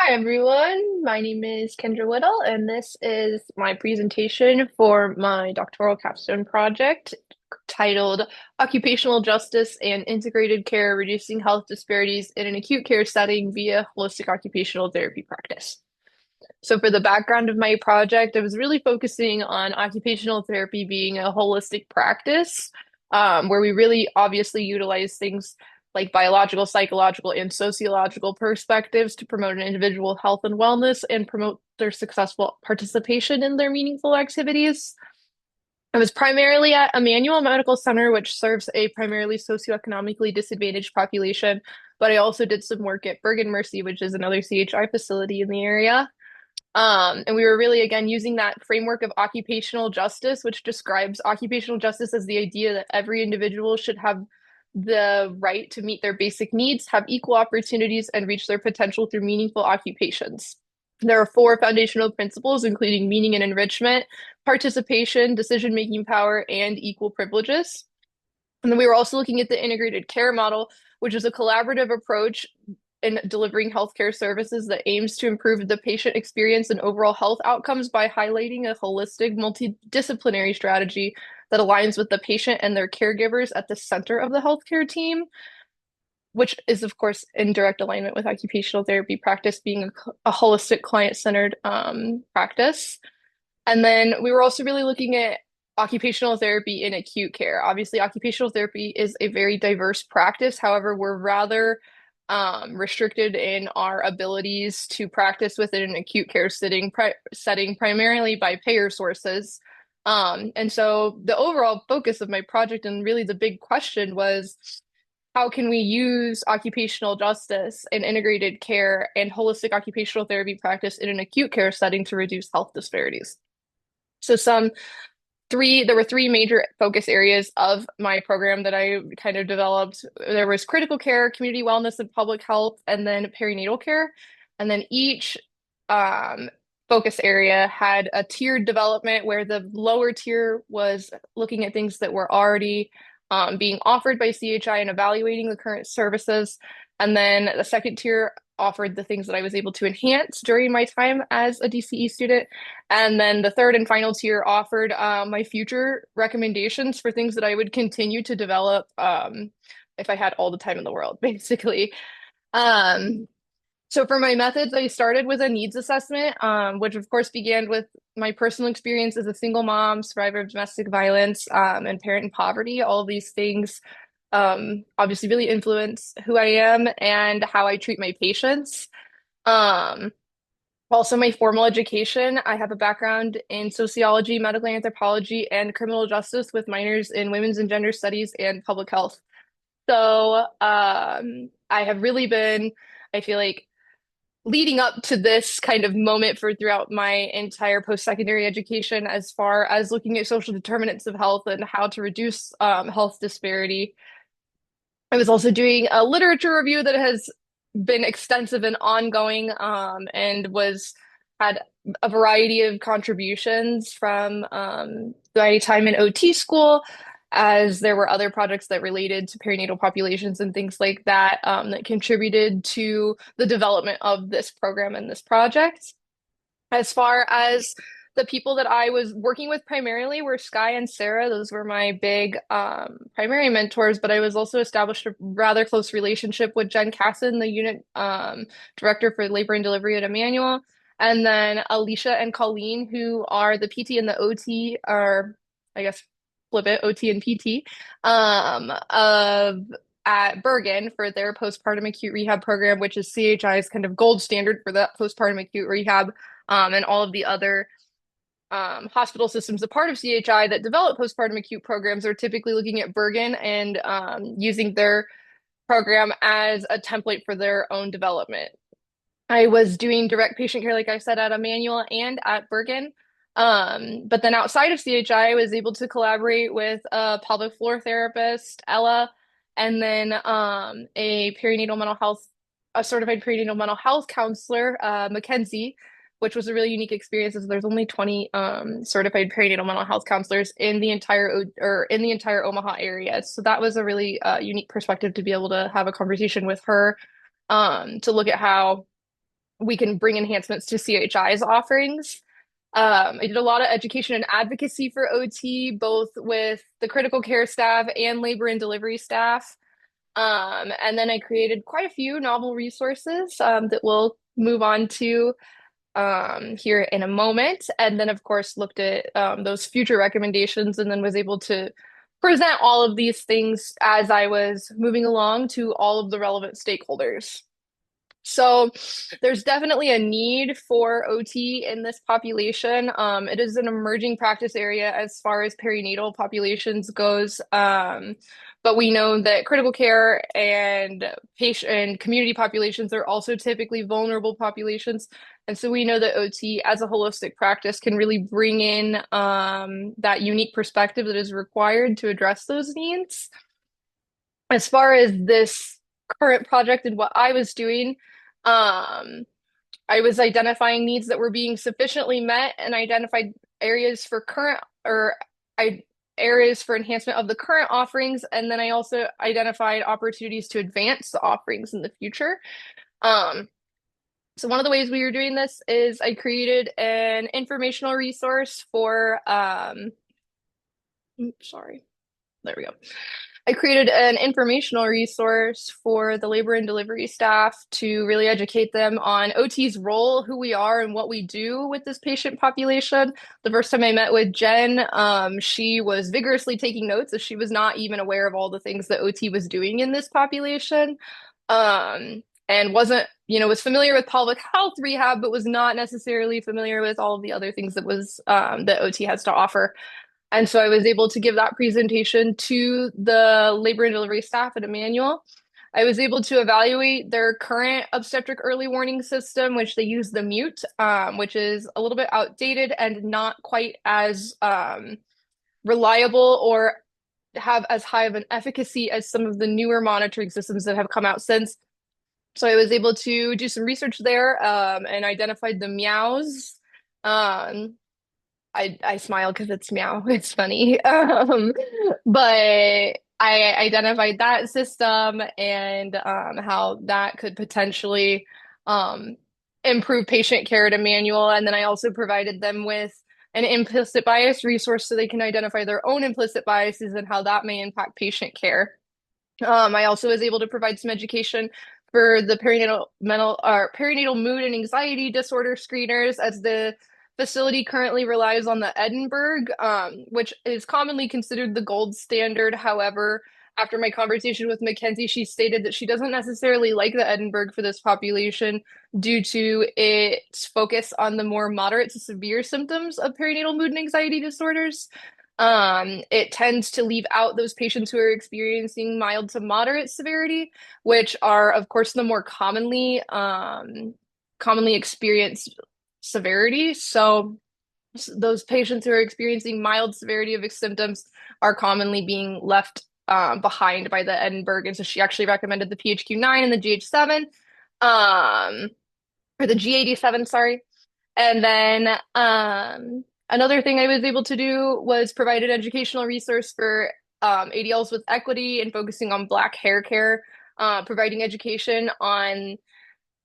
Hi everyone, my name is Kendra Whittle, and this is my presentation for my doctoral capstone project titled Occupational Justice and Integrated Care Reducing Health Disparities in an Acute Care Setting via Holistic Occupational Therapy Practice. So, for the background of my project, I was really focusing on occupational therapy being a holistic practice, where we really obviously utilize things like biological, psychological, and sociological perspectives to promote an individual health and wellness and promote their successful participation in their meaningful activities. I was primarily at Emmanuel Medical Center, which serves a primarily socioeconomically disadvantaged population, but I also did some work at Bergen Mercy, which is another CHI facility in the area. And we were really, again, using that framework of occupational justice, which describes occupational justice as the idea that every individual should have the right to meet their basic needs, have equal opportunities, and reach their potential through meaningful occupations. There are four foundational principles, including meaning and enrichment, participation, decision-making power, and equal privileges. And then we were also looking at the integrated care model, which is a collaborative approach in delivering healthcare services that aims to improve the patient experience and overall health outcomes by highlighting a holistic, multidisciplinary strategy that aligns with the patient and their caregivers at the center of the healthcare team, which is, of course, in direct alignment with occupational therapy practice being a holistic, client-centered practice. And then we were also really looking at occupational therapy in acute care. Obviously, occupational therapy is a very diverse practice. However, we're rather restricted in our abilities to practice within an acute care setting primarily by payer sources. And so the overall focus of my project and really the big question was how can we use occupational justice and integrated care and holistic occupational therapy practice in an acute care setting to reduce health disparities? So there were three major focus areas of my program that I kind of developed. There was critical care, community wellness and public health, and then perinatal care. And then each um, focus area had a tiered development where the lower tier was looking at things that were already being offered by CHI and evaluating the current services. And then the second tier offered the things that I was able to enhance during my time as a DCE student. And then the third and final tier offered my future recommendations for things that I would continue to develop if I had all the time in the world, basically. Um, so for my methods, I started with a needs assessment, which of course began with my personal experience as a single mom, survivor of domestic violence, and parent in poverty. All of these things obviously really influence who I am and how I treat my patients. Um, Also, my formal education, I have a background in sociology, medical anthropology, and criminal justice with minors in women's and gender studies and public health. So, I have really been, I feel like, leading up to this kind of moment for throughout my entire post-secondary education, as far as looking at social determinants of health and how to reduce health disparity. I was also doing a literature review that has been extensive and ongoing, and was had a variety of contributions from my time in OT school, as there were other projects that related to perinatal populations and things like that, that contributed to the development of this program and this project. As far as the people that I was working with primarily were Sky and Sarah. Those were my big primary mentors, but I was also established a rather close relationship with Jen Casson, the unit director for labor and delivery at Emmanuel, and then Alicia and Colleen, who are the PT and the OT, or I guess flip it, OT and PT, of at Bergen for their postpartum acute rehab program, which is CHI's kind of gold standard for that postpartum acute rehab, and all of the other hospital systems, a part of CHI that develop postpartum acute programs are typically looking at Bergen and using their program as a template for their own development. I was doing direct patient care, like I said, at Emmanuel and at Bergen. But then outside of CHI, I was able to collaborate with a pelvic floor therapist, Ella, and then a certified perinatal mental health counselor, Mackenzie, which was a really unique experience. As there's only 20 certified perinatal mental health counselors in the entire Omaha area. So that was a really unique perspective to be able to have a conversation with her, to look at how we can bring enhancements to CHI's offerings. I did a lot of education and advocacy for OT, both with the critical care staff and labor and delivery staff. And then I created quite a few novel resources that we'll move on to here in a moment. And then, of course, looked at those future recommendations and then was able to present all of these things as I was moving along to all of the relevant stakeholders. So there's definitely a need for OT in this population. It is an emerging practice area as far as perinatal populations goes. But we know that critical care and patient and community populations are also typically vulnerable populations. And so we know that OT as a holistic practice can really bring in that unique perspective that is required to address those needs. As far as this current project and what I was doing, um, I was identifying needs that were being sufficiently met and identified areas for current or I areas for enhancement of the current offerings. And then I also identified opportunities to advance the offerings in the future. Um, so one of the ways we were doing this is I created an informational resource for sorry, there we go. I created an informational resource for the labor and delivery staff to really educate them on OT's role, who we are, and what we do with this patient population. The first time I met with Jen, she was vigorously taking notes as she was not even aware of all the things that OT was doing in this population. And was familiar with pelvic health rehab, but was not necessarily familiar with all of the other things that OT has to offer. And so I was able to give that presentation to the labor and delivery staff at Emmanuel. I was able to evaluate their current obstetric early warning system, which they use the mute, which is a little bit outdated and not quite as reliable or have as high of an efficacy as some of the newer monitoring systems that have come out since. So I was able to do some research there and identified the meows. I smile because it's meow. It's funny. But I identified that system and how that could potentially um, improve patient care at Emmanuel. And then I also provided them with an implicit bias resource so they can identify their own implicit biases and how that may impact patient care. I also was able to provide some education for the perinatal mood and anxiety disorder screeners, as the facility currently relies on the Edinburgh, which is commonly considered the gold standard. However, after my conversation with Mackenzie, she stated that she doesn't necessarily like the Edinburgh for this population due to its focus on the more moderate to severe symptoms of perinatal mood and anxiety disorders. It tends to leave out those patients who are experiencing mild to moderate severity, which are, of course, the more commonly experienced severity. So those patients who are experiencing mild severity of symptoms are commonly being left behind by the Edinburgh. And so she actually recommended the PHQ-9 and the GH7, or the G87, sorry. And then another thing I was able to do was provide an educational resource for ADLs with equity and focusing on Black hair care, providing education on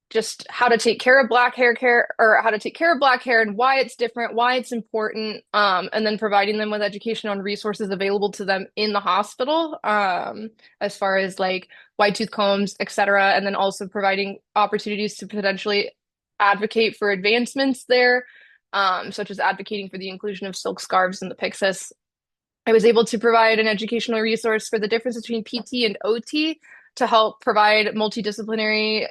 just how to take care of Black hair care, or how to take care of Black hair and why it's different, why it's important, and then providing them with education on resources available to them in the hospital, as far as like wide tooth combs, etc. And then also providing opportunities to potentially advocate for advancements there, such as advocating for the inclusion of silk scarves in the Pyxis. I was able to provide an educational resource for the difference between PT and OT to help provide multidisciplinary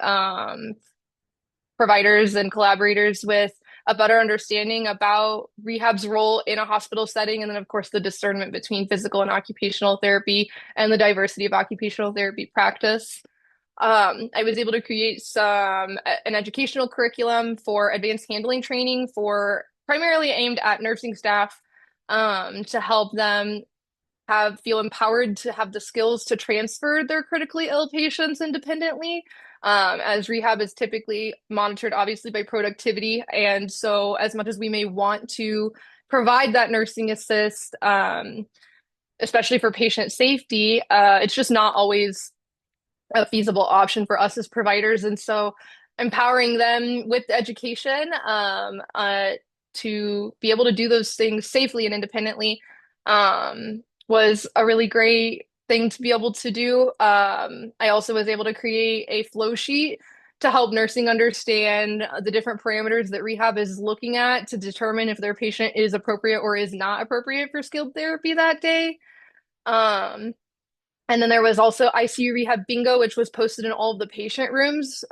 providers and collaborators with a better understanding about rehab's role in a hospital setting. And then, of course, the discernment between physical and occupational therapy and the diversity of occupational therapy practice. I was able to create an educational curriculum for advanced handling training for primarily aimed at nursing staff, to help them feel empowered to have the skills to transfer their critically ill patients independently, as rehab is typically monitored obviously by productivity. And so as much as we may want to provide that nursing assist, especially for patient safety, it's just not always a feasible option for us as providers. And so empowering them with education to be able to do those things safely and independently was a really great thing to be able to do. I also was able to create a flow sheet to help nursing understand the different parameters that rehab is looking at to determine if their patient is appropriate or is not appropriate for skilled therapy that day. Um, and then there was also ICU Rehab Bingo, which was posted in all of the patient rooms,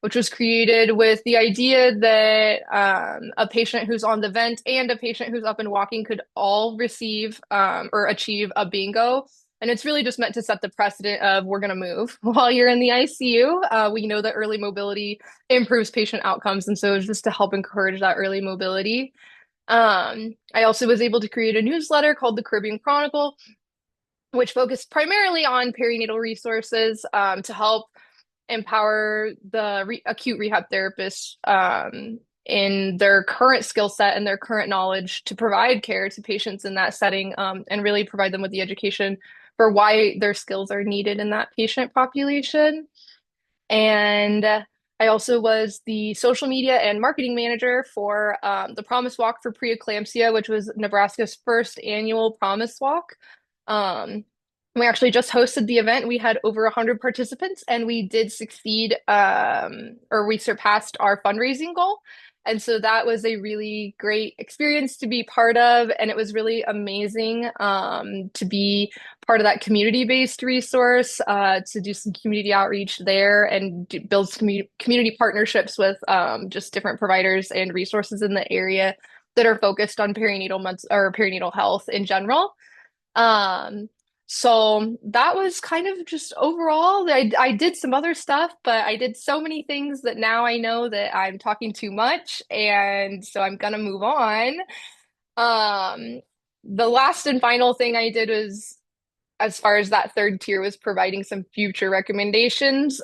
which was created with the idea that a patient who's on the vent and a patient who's up and walking could all receive or achieve a bingo. And it's really just meant to set the precedent of we're going to move while you're in the ICU. We know that early mobility improves patient outcomes. And so it's just to help encourage that early mobility. I also was able to create a newsletter called the Caribbean Chronicle, which focused primarily on perinatal resources to help empower the acute rehab therapists in their current skill set and their current knowledge to provide care to patients in that setting and really provide them with the education for why their skills are needed in that patient population. And I also was the social media and marketing manager for the Promise Walk for Preeclampsia, which was Nebraska's first annual Promise Walk. Um, we actually just hosted the event. We had over 100 participants, and we did succeed, or we surpassed our fundraising goal. And so that was a really great experience to be part of, and it was really amazing to be part of that community-based resource, to do some community outreach there and build some community partnerships with just different providers and resources in the area that are focused on perinatal health in general. Um, so that was kind of just overall. I did some other stuff, but I did so many things that now I know that I'm talking too much, and so I'm gonna move on. Um, the last and final thing I did was, as far as that third tier, was providing some future recommendations.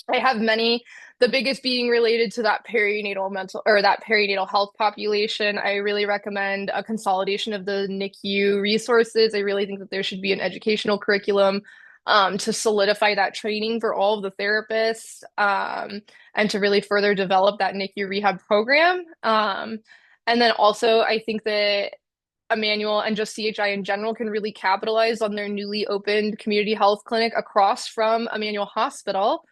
I have many, the biggest being related to that perinatal mental or that perinatal health population. I really recommend a consolidation of the NICU resources. I really think that there should be an educational curriculum to solidify that training for all of the therapists and to really further develop that NICU rehab program. And then also, I think that Emmanuel and just CHI in general can really capitalize on their newly opened community health clinic across from Emmanuel Hospital.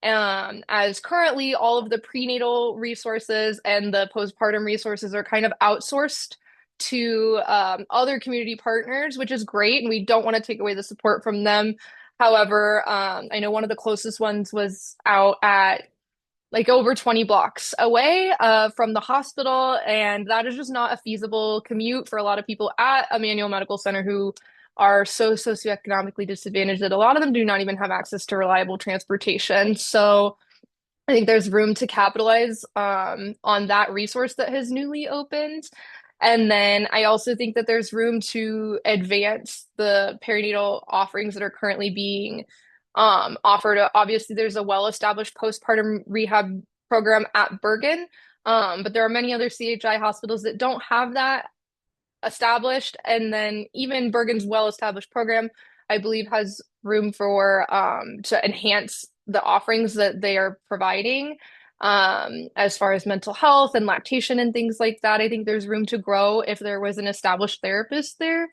As currently all of the prenatal resources and the postpartum resources are kind of outsourced to other community partners, which is great, and we don't want to take away the support from them. However, I know one of the closest ones was out at like over 20 blocks away from the hospital, and that is just not a feasible commute for a lot of people at Emmanuel Medical Center who are so socioeconomically disadvantaged that a lot of them do not even have access to reliable transportation. So I think there's room to capitalize on that resource that has newly opened. And then I also think that there's room to advance the perinatal offerings that are currently being offered. Obviously, there's a well-established postpartum rehab program at Bergen, but there are many other CHI hospitals that don't have that established. And then even Bergen's well-established program, I believe, has room for to enhance the offerings that they are providing as far as mental health and lactation and things like that. I think there's room to grow if there was an established therapist there.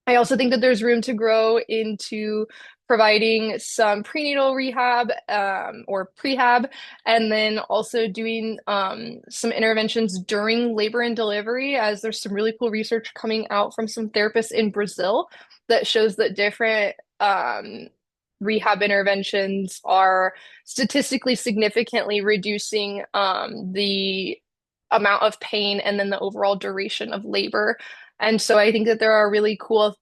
I also think that there's room to grow into providing some prenatal rehab or prehab, and then also doing some interventions during labor and delivery, as there's some really cool research coming out from some therapists in Brazil that shows that different rehab interventions are statistically significantly reducing the amount of pain and then the overall duration of labor. And so I think that there are really cool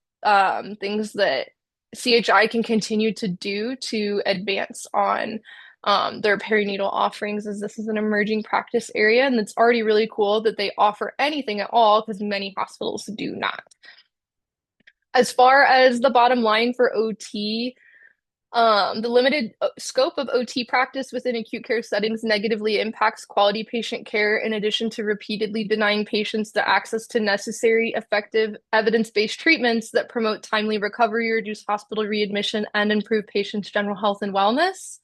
things that CHI can continue to do to advance on their perinatal offerings, as this is an emerging practice area. And it's already really cool that they offer anything at all because many hospitals do not. As far as the bottom line for OT, the limited scope of OT practice within acute care settings negatively impacts quality patient care, in addition to repeatedly denying patients the access to necessary, effective, evidence-based treatments that promote timely recovery, reduce hospital readmission, and improve patients' general health and wellness.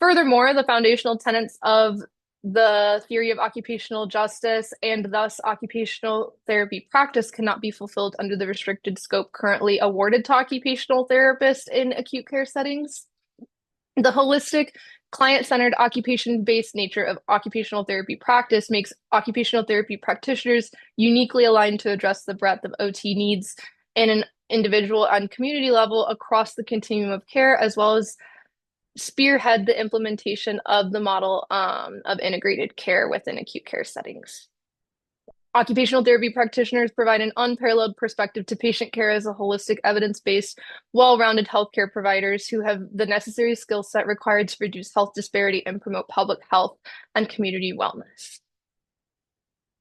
Furthermore, the foundational tenets of the theory of occupational justice and thus occupational therapy practice cannot be fulfilled under the restricted scope currently awarded to occupational therapists in acute care settings. The holistic, client-centered, occupation-based nature of occupational therapy practice makes occupational therapy practitioners uniquely aligned to address the breadth of OT needs in an individual and community level across the continuum of care, as well as spearhead the implementation of the model of integrated care within acute care settings. Occupational therapy practitioners provide an unparalleled perspective to patient care as a holistic, evidence-based, well-rounded healthcare providers who have the necessary skill set required to reduce health disparity and promote public health and community wellness.